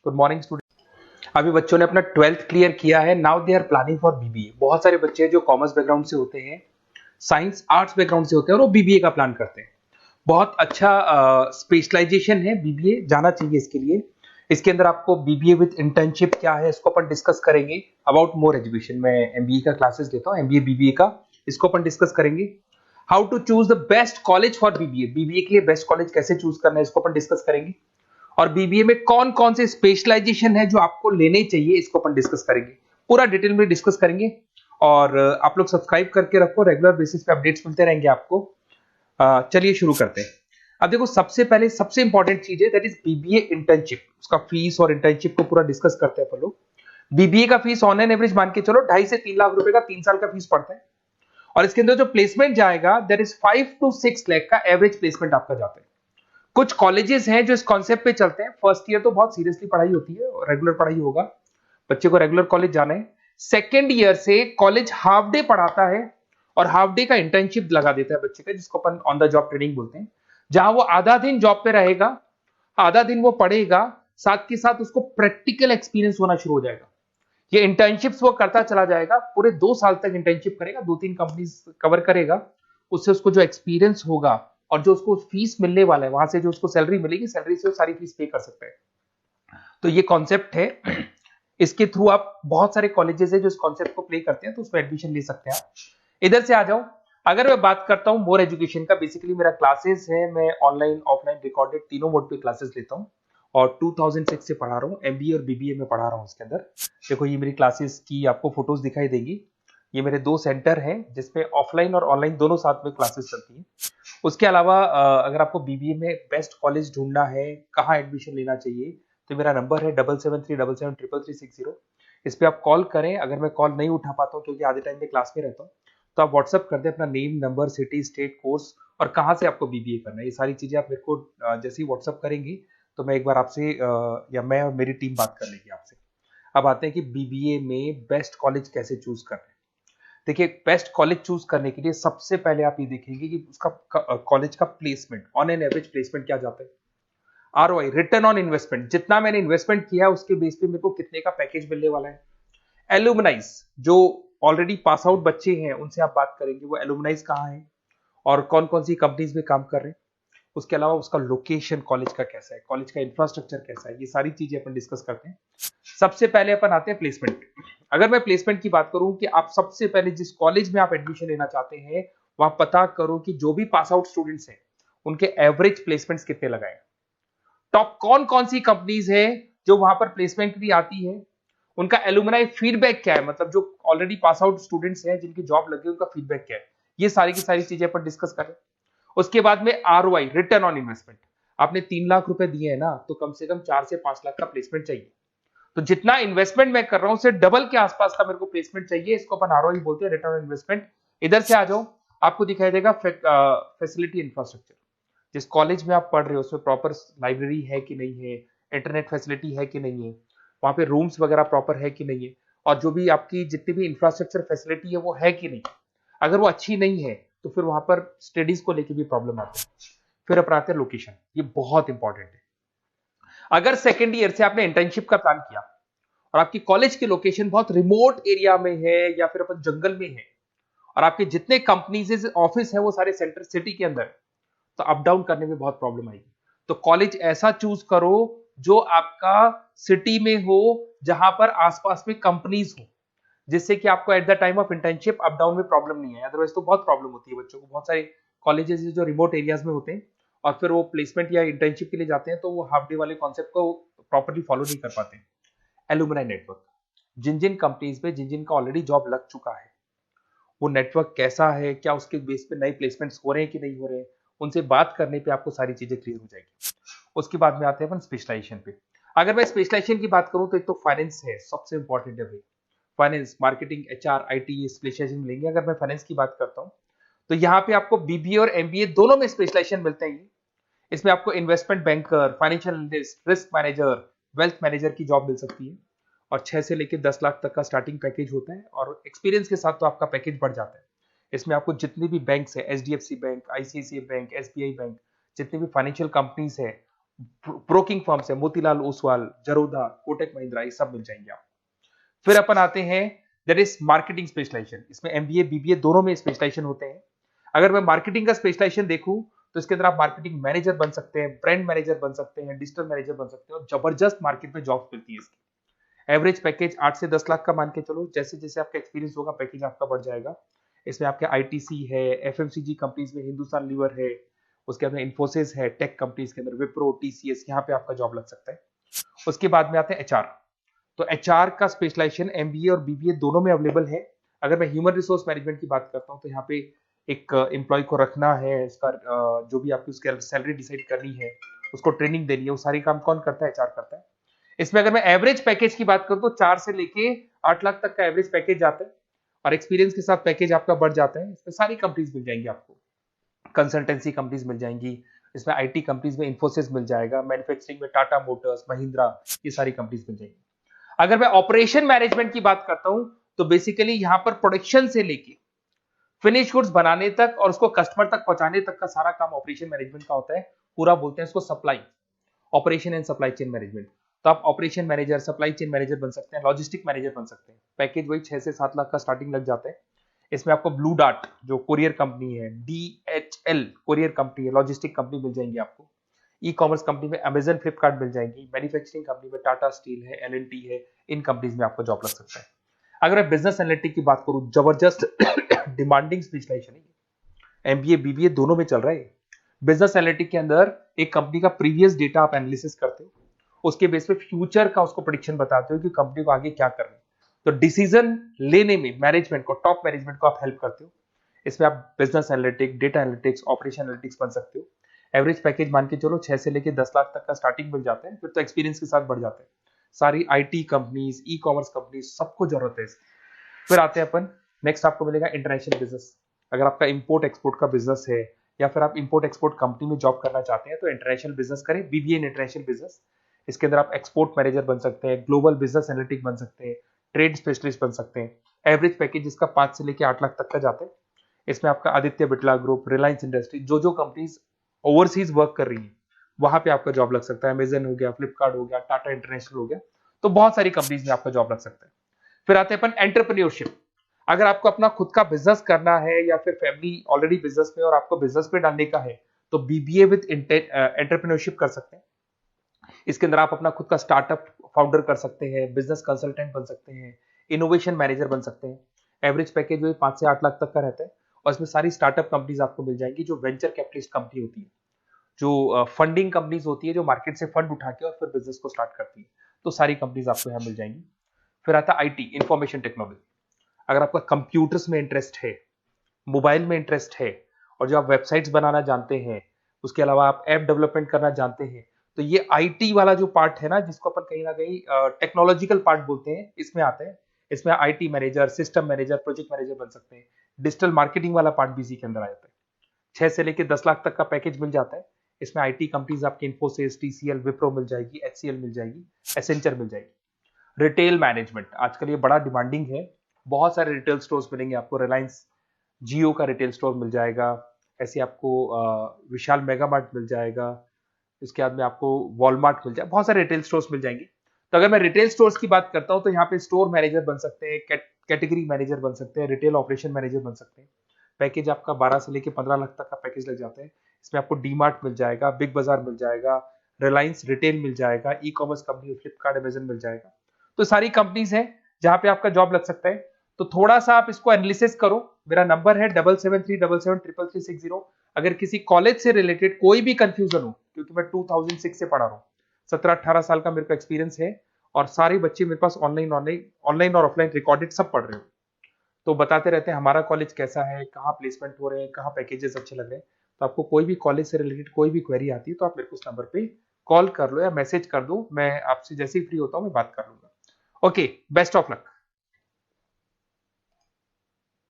Good morning student. अभी बच्चों ने अपना 12th क्लियर किया है। Now they are planning for BBA. बहुत सारे बच्चे जो कॉमर्स बैकग्राउंड से होते हैं, साइंस आर्ट्स बैकग्राउंड से होते हैं और वो बीबीए का प्लान करते हैं। बहुत अच्छा स्पेशलाइजेशन है बीबीए, जाना चाहिए इसके लिए। इसके अंदर आपको बीबीए विद इंटर्नशिप क्या है इसको अपन डिस्कस करेंगे। अबाउट मोर एजुकेशन, मैं एमबीए का क्लासेस लेता हूँ, एमबीए बीबीए का, इसको अपन डिस्कस करेंगे। How to choose the best college for BBA, BBA के लिए बेस्ट कॉलेज कैसे चूज करना है इसको अपन डिस्कस करेंगे। और बीबीए में कौन कौन से स्पेशलाइजेशन है जो आपको लेने चाहिए इसको अपन डिस्कस करेंगे, पूरा डिटेल में डिस्कस करेंगे। और आप लोग सब्सक्राइब करके रखो, रेगुलर बेसिस पे अपडेट्स मिलते रहेंगे आपको। चलिए शुरू करते हैं। अब देखो, सबसे पहले सबसे इंपॉर्टेंट चीज है दैट इज बीबीए इंटर्नशिप। उसका फीस और इंटर्नशिप को पूरा डिस्कस करते हैं अपन लोग। बीबीए का फीस ऑनलाइन एवरेज मान के चलो 2.5 से 3 लाख रुपए का 3 साल का फीस पड़ता है। और इसके अंदर जो प्लेसमेंट जाएगा दैट इज 5 to 6 लाख का एवरेज प्लेसमेंट आपका जाता है। कुछ कॉलेजेस हैं जो इस कॉन्सेप्ट पे चलते हैं। फर्स्ट ईयर तो बहुत सीरियसली पढ़ाई होती है और रेगुलर पढ़ाई होगा, बच्चे को रेगुलर कॉलेज जाना है। सेकेंड ईयर से कॉलेज हाफ डे पढ़ाता है और हाफ डे का इंटर्नशिप लगा देता है बच्चे का, जिसको अपन ऑन द जॉब ट्रेनिंग बोलते हैं, जहां वो आधा दिन जॉब पे रहेगा, आधा दिन वो पढ़ेगा, साथ के साथ उसको प्रैक्टिकल एक्सपीरियंस होना शुरू हो जाएगा। ये इंटर्नशिप्स वो करता चला जाएगा, पूरे 2 साल तक इंटर्नशिप करेगा, 2-3 कंपनीज कवर करेगा। उससे उसको जो एक्सपीरियंस होगा और जो उसको फीस मिलने वाला है, वहां से जो उसको सैलरी मिलेगी, सैलरी से वो सारी फीस पे कर सकता है। तो ये कॉन्सेप्ट है। इसके थ्रू आप, बहुत सारे कॉलेजेस है जो इस कॉन्सेप्ट को प्ले करते हैं, तो उसमें एडमिशन ले सकते हैं आप। इधर से आ जाओ। अगर मैं बात करता हूं मोर एजुकेशन का, बेसिकली मेरा क्लासेस है, मैं ऑनलाइन ऑफलाइन रिकॉर्डेड तीनों मोड पे क्लासेस लेता हूं और 2006 से पढ़ा रहा हूं। एमबीए और बीबीए में पढ़ा रहा हूं। इसके अंदर देखो, ये मेरी क्लासेस की आपको फोटोज दिखाई देगी। ये मेरे 2 सेंटर हैं जिसमें ऑफलाइन और ऑनलाइन दोनों साथ में क्लासेस चलती हैं। उसके अलावा अगर आपको बीबीए में बेस्ट कॉलेज ढूंढना है, कहाँ एडमिशन लेना चाहिए, तो मेरा नंबर है 7737733360। इस पे आप कॉल करें। अगर मैं कॉल नहीं उठा पाता हूँ क्योंकि आधे टाइम में क्लास में रहता हूँ, तो आप व्हाट्सअप कर दें अपना name, number, city, state, course और कहाँ से आपको बीबीए करना है। ये सारी चीजें आप मेरे को जैसे ही व्हाट्सअप करेंगी तो मैं एक बार आपसे या मैं और मेरी टीम बात कर लेगी आपसे। अब आते हैं कि बीबीए में बेस्ट कॉलेज कैसे चूज करना है। देखिए, बेस्ट कॉलेज चूज करने के लिए सबसे पहले आप ये देखेंगे कि उसका कॉलेज का placement, on an average placement क्या जाता है। आरओआई, रिटर्न ऑन इन्वेस्टमेंट, जितना मैंने इन्वेस्टमेंट किया है उसके बेस पे मेरे को कितने का पैकेज मिलने वाला है। एलुमनाइज, जो ऑलरेडी पास आउट बच्चे हैं उनसे आप बात करेंगे, वो एलुमनाइज कहाँ है और कौन कौन सी कंपनीज में काम कर रहे हैं। उसके अलावा उसका लोकेशन कॉलेज का कैसा है, कॉलेज का इंफ्रास्ट्रक्चर कैसा है, ये सारी चीजें अपन डिस्कस करते हैं। सबसे पहले अपन आते हैं प्लेसमेंट पे। अगर मैं प्लेसमेंट की बात करूं कि आप सबसे पहले जिस कॉलेज में आप एडमिशन लेना चाहते हैं, वहां पता करो कि जो भी पास आउट स्टूडेंट्स हैं उनके एवरेज प्लेसमेंट्स कितने लगाए। टॉप कौन कौन सी कंपनीज है जो वहां पर प्लेसमेंट भी आती है, उनका एलुमनाई फीडबैक क्या है, मतलब जो ऑलरेडी पास आउट स्टूडेंट्स हैं जिनकी जॉब लगी उनका फीडबैक क्या है। ये सारी की सारी चीजें अपन डिस्कस करें। उसके बाद में आरओआई, रिटर्न ऑन इन्वेस्टमेंट। आपने 3 लाख रुपए दिए हैं ना, तो कम से कम 4 से 5 लाख का प्लेसमेंट चाहिए। तो जितना इन्वेस्टमेंट मैं कर रहा हूं उससे डबल के आसपास का मेरे को प्लेसमेंट चाहिए। इसको अपन आरओआई बोलते हैं, रिटर्न ऑन इन्वेस्टमेंट। इधर से आ जाओ, आपको दिखाई देगा फैसिलिटी इंफ्रास्ट्रक्चर। जिस कॉलेज में आप पढ़ रहे हो उसमें प्रॉपर लाइब्रेरी है कि नहीं है, इंटरनेट फैसिलिटी है कि नहीं है, वहां पे रूम्स वगैरह प्रॉपर है कि नहीं है, और जो भी आपकी जितनी भी इंफ्रास्ट्रक्चर फैसिलिटी है वो है कि नहीं। अगर वो अच्छी नहीं है तो फिर वहां पर स्टडीज को लेकर भी प्रॉब्लम आती है। फिर अपनाते हैं लोकेशन, ये बहुत इंपॉर्टेंट है। अगर सेकेंड ईयर से आपने इंटर्नशिप का प्लान किया और आपकी कॉलेज की लोकेशन बहुत रिमोट एरिया में है या फिर अपन जंगल में है और आपके जितने कंपनीज ऑफिस है वो सारे सेंटर सिटी के अंदर, तो अप डाउन करने में बहुत प्रॉब्लम आएगी। तो कॉलेज ऐसा चूज करो जो आपका सिटी में हो, जहां पर आसपास में कंपनीज हो, जिससे कि आपको at the time of internship up down में प्रॉब्लम नहीं है। अदरवाइज तो बहुत प्रॉब्लम होती है बच्चों को। बहुत सारे कॉलेजेस जो रिमोट एरियाज में होते हैं और फिर वो प्लेसमेंट या इंटर्नशिप के लिए जाते हैं तो वो हाफ डे वाले कॉन्सेप्ट को प्रॉपर्ली फॉलो नहीं कर पाते। एलुमनाई नेटवर्क, जिन जिन कंपनीज में जिन जिन का ऑलरेडी जॉब लग चुका है, वो नेटवर्क कैसा है, क्या उसके बेस पे नए प्लेसमेंट्स हो रहे हैं कि नहीं हो रहे हैं, उनसे बात करने पे आपको सारी चीजें क्लियर हो जाएगी। उसके बाद में आते हैं अपन स्पेशलाइजेशन पे। अगर मैं स्पेशलाइजेशन की बात करूं तो एक तो फाइनेंस है, सबसे इंपॉर्टेंट है भाई। Finance, marketing, HR, IT specialization मिलेंगे। अगर मैं फाइनेंस की बात करता हूं तो यहाँ पे आपको बीबीए और एमबीए दोनों में स्पेशलाइजेशन मिलते हैं। इसमें आपको investment banker, financial analyst, risk manager, wealth manager की जॉब मिल सकती है और 6 से लेकर 10 लाख तक का स्टार्टिंग पैकेज होता है और एक्सपीरियंस के साथ तो आपका पैकेज बढ़ जाता है। इसमें आपको जितनी भी बैंक्स है, HDFC bank, ICICI bank, SBI bank, जितनी भी फाइनेंशियल कंपनीज है, ब्रोकिंग फर्म्स है, मोतीलाल ओसवाल, जरोधा, कोटक महिंद्रा, ये सब मिल जाएंगे आप। फिर अपन आते हैं दैट इज मार्केटिंग स्पेशलाइजेशन। इसमें एमबीए बीबीए दोनों में स्पेशलाइजेशन होते हैं। अगर मैं मार्केटिंग का स्पेशलाइजेशन देखूं तो इसके अंदर आप मार्केटिंग मैनेजर बन सकते हैं, ब्रांड मैनेजर बन सकते हैं, डिजिटल मैनेजर बन सकते हैं, और जबरदस्त मार्केट में जॉब मिलती है इसकी। एवरेज पैकेज 8 से 10 लाख का मान के चलो, जैसे जैसे आपका एक्सपीरियंस होगा पैकेज आपका बढ़ जाएगा। इसमें आपके आईटीसी है, एफएमसीजी कंपनीज में हिंदुस्तान लीवर है, उसके अंदर इंफोसिस है, टेक कंपनीज के अंदर विप्रो, टीसीएस, यहाँ पे आपका जॉब लग सकता है। उसके बाद में आते हैं एचआर। तो एचआर का स्पेशलाइजेशन एमबीए और बीबीए दोनों में अवेलेबल है। अगर मैं ह्यूमन रिसोर्स मैनेजमेंट की बात करता हूँ तो यहाँ पे एक एम्प्लॉय को रखना है, इसका जो भी आपकी उसकी सैलरी डिसाइड करनी है, उसको ट्रेनिंग देनी है, वो सारी काम कौन करता है? एचआर करता है। इसमें अगर मैं एवरेज पैकेज की बात करूं तो 4 से लेके 8 लाख तक का एवरेज पैकेज जाता है, और एक्सपीरियंस के साथ पैकेज आपका बढ़ जाता है। इसमें सारी कंपनीज मिल जाएंगी आपको, कंसल्टेंसी कंपनीज मिल जाएंगी, इसमें आईटी कंपनीज में इंफोसिस मिल जाएगा, मैन्युफैक्चरिंग में टाटा मोटर्स, महिंद्रा, ये सारी कंपनीज मिल जाएंगी। अगर मैं ऑपरेशन मैनेजमेंट की बात करता हूं तो बेसिकली यहां पर प्रोडक्शन से लेके फिनिश गुड्स बनाने तक और उसको कस्टमर तक पहुंचाने तक का सारा काम ऑपरेशन मैनेजमेंट का होता है। पूरा बोलते हैं इसको supply, operation and supply chain management. तो आप operation manager, supply chain manager बन सकते हैं, लॉजिस्टिक मैनेजर बन सकते हैं। पैकेज वही 6 से 7 लाख का स्टार्टिंग लग जाता है। इसमें आपको ब्लू डार्ट जो कोरियर कंपनी है, डीएचएल कोरियर कंपनी है, लॉजिस्टिक कंपनी मिल जाएंगी आपको। ई कॉमर्स कंपनी में अमेजन, फ्लिपकार्ट मिल जाएंगी। मैन्युफैक्चरिंग कंपनी में टाटा स्टील है, एलएनटी है, इन कंपनीज में आपको जॉब लग सकता है। अगर मैं बिजनेस एनालिटिक की बात करूं, जबरदस्त डिमांडिंग स्पेशलाइजेशन है, एमबीए बीबीए दोनों में चल रहा है। बिजनेस एनालिटिक के अंदर एक कंपनी का प्रीवियस डेटा आप एनालिसिस करते हो, उसके बेस पे फ्यूचर का उसको प्रेडिक्शन बताते हो कि कंपनी को आगे क्या करना है। तो डिसीजन लेने में मैनेजमेंट को, टॉप मैनेजमेंट को आप हेल्प करते हो। इसमें आप business analytic, data analytics, operation analytics बन सकते हो। एवरेज पैकेज मान के चलो 6 से लेके 10 लाख तक का स्टार्टिंग मिल जाता है, फिर तो एक्सपीरियंस के साथ बढ़ जाता है। सारी IT companies, e commerce companies, सबको जरूरत है इसकी। फिर आते हैं अपन, नेक्स्ट आपको मिलेगा इंटरनेशनल बिजनेस। अगर आपका इंपोर्ट एक्सपोर्ट का बिजनेस है या फिर आप इंपोर्ट एक्सपोर्ट कंपनी में जॉब करना चाहते हैं तो इंटरनेशनल बिजनेस करें, बीबीए इन इंटरनेशनल बिजनेस। इसके अंदर आप एक्सपोर्ट मैनेजर बन सकते हैं, ग्लोबल बिजनेस एनालिटिक बन सकते हैं, ट्रेड स्पेशलिस्ट बन सकते हैं। एवरेज पैकेज इसका 5 से लेकर 8 लाख तक का जाता है। इसमें आपका आदित्य बिरला ग्रुप, रिलायंस इंडस्ट्री, जो जो कंपनीज ओवरसीज वर्क कर रही है वहां पे आपका जॉब लग सकता है। अमेजन हो गया, फ्लिपकार्ट हो गया, टाटा इंटरनेशनल हो गया, तो बहुत सारी कंपनीज में आपका जॉब लग सकता है। फिर आते हैं अपन एंटरप्रेन्योरशिप। अगर आपको अपना खुद का बिजनेस करना है या फिर फैमिली ऑलरेडी बिजनेस में और आपको बिजनेस में डालने का है तो बीबीए विद एंटरप्रेन्योरशिप कर सकते हैं। इसके अंदर आप अपना खुद का स्टार्टअप फाउंडर कर सकते हैं, बिजनेस कंसल्टेंट बन सकते हैं, इनोवेशन मैनेजर बन सकते हैं। एवरेज पैकेज जो 5 से 8 लाख तक का रहता है, और इसमें सारी स्टार्टअप कंपनीज आपको मिल जाएंगी जो वेंचर कैपिटलिस्ट कंपनी होती है, जो फंडिंग कंपनीज होती है, जो मार्केट से फंड उठा के और फिर बिजनेस को स्टार्ट करती है। तो सारी कंपनीज आपको यहाँ मिल जाएंगी। फिर आता है आईटी, इंफॉर्मेशन टेक्नोलॉजी। अगर आपका कंप्यूटर्स में इंटरेस्ट है, मोबाइल में इंटरेस्ट है, और जो आप वेबसाइट्स बनाना जानते हैं, उसके अलावा आप ऐप डेवलपमेंट करना जानते हैं, तो ये आईटी वाला जो पार्ट है ना, जिसको अपन कहीं ना कहीं टेक्नोलॉजिकल पार्ट बोलते हैं, इसमें आते हैं। इसमें IT manager, system manager, project manager बन सकते हैं। डिजिटल मार्केटिंग वाला पार्ट भी इसी के अंदर आ जाता है। 6 से लेकर 10 लाख तक का पैकेज मिल जाता है। इसमें आईटी कंपनीज आपकी इंफोसिस, टीसीएल, विप्रो मिल जाएगी, एचसीएल मिल जाएगी, एसेंचर मिल जाएगी। रिटेल मैनेजमेंट आजकल ये बड़ा डिमांडिंग है। बहुत सारे रिटेल स्टोर्स मिलेंगे आपको। रिलायंस जियो का रिटेल स्टोर मिल जाएगा, ऐसे आपको विशाल मेगा मार्ट मिल जाएगा, इसके बाद में आपको वॉलमार्ट मिल जाएगा, बहुत सारे रिटेल स्टोर्स मिल जाएंगे। तो अगर मैं रिटेल स्टोर्स की बात करता हूं तो यहाँ पे स्टोर मैनेजर बन सकते हैं, कैटेगरी मैनेजर बन सकते हैं, रिटेल ऑपरेशन मैनेजर बन सकते हैं। पैकेज आपका 12 से लेकर 15 लाख तक का पैकेज लग जाता है। इसमें आपको डी मार्ट मिल जाएगा, बिग बाजार मिल जाएगा, रिलायंस रिटेल मिल जाएगा, e commerce company Flipkart, Amazon मिल जाएगा। तो सारी कंपनीज है जहां पे आपका जॉब लग सकता है। तो थोड़ा सा आप इसको एनालिसिस करो। मेरा नंबर है 7737733360। अगर किसी कॉलेज से रिलेटेड कोई भी कंफ्यूजन हो, क्योंकि मैं 2006 से पढ़ा रहा हूँ, 17-18 साल का मेरे को एक्सपीरियंस है, और सारे बच्चे मेरे पास ऑनलाइन और ऑफलाइन रिकॉर्डेड सब पढ़ रहे हो, तो बताते रहते हैं हमारा कॉलेज कैसा है, कहाँ प्लेसमेंट हो रहे हैं, कहाँ पैकेजेस अच्छे लग रहे हैं। तो आपको कोई भी कॉलेज से रिलेटेड कोई भी क्वेरी आती है तो आप मेरे को उस नंबर पे कॉल कर लो या मैसेज कर दो, मैं आपसे जैसे ही फ्री होता हूँ मैं बात कर लूंगा। Okay, best of luck.